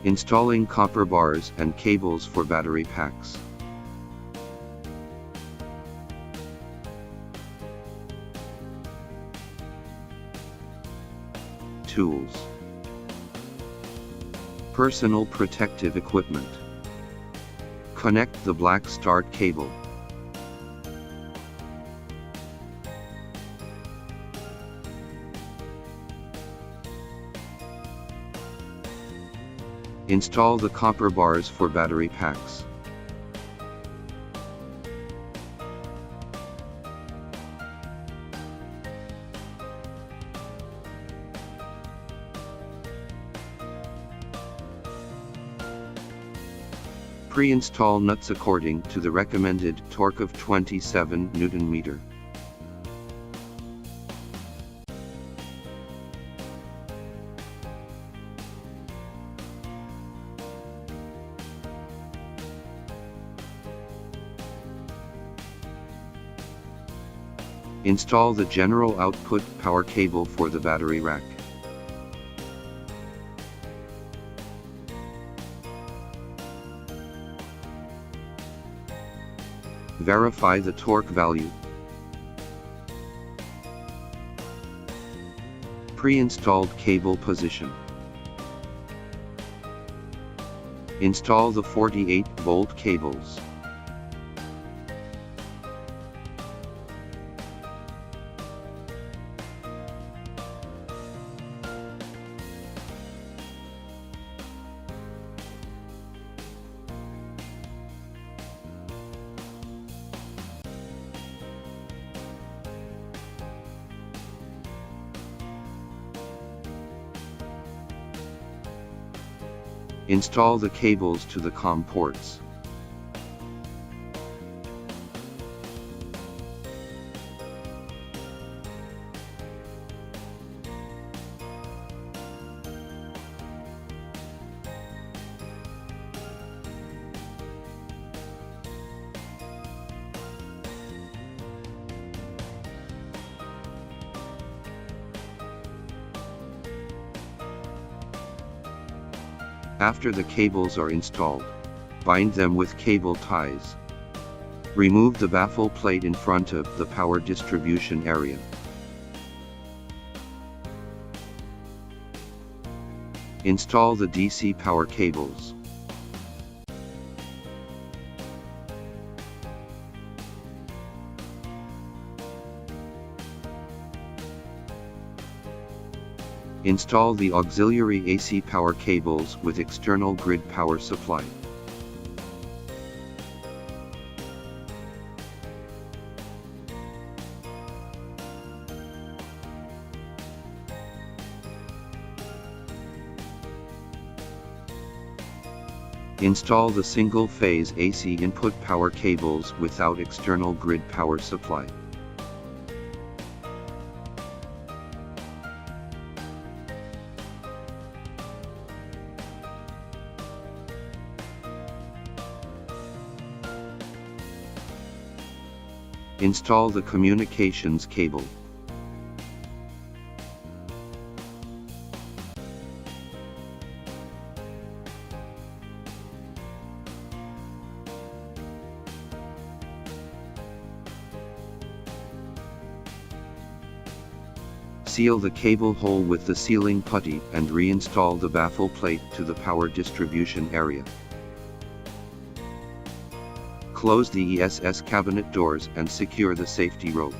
Installing copper bars and cables for battery packs. Tools. Personal protective equipment. Connect the black start cable. Install the copper bars for battery packs. Pre-install nuts according to the recommended torque of 27 Nm. Install the general output power cable for the battery rack. Verify the torque value. Pre-installed cable position. Install the 48-volt cables. Install the cables to the COM ports. After the cables are installed, bind them with cable ties. Remove the baffle plate in front of the power distribution area. Install the DC power cables. Install the auxiliary AC power cables with external grid power supply. Install the single-phase AC input power cables without external grid power supply. Install the communications cable. Seal the cable hole with the sealing putty and reinstall the baffle plate to the power distribution area. Close the ESS cabinet doors and secure the safety rope.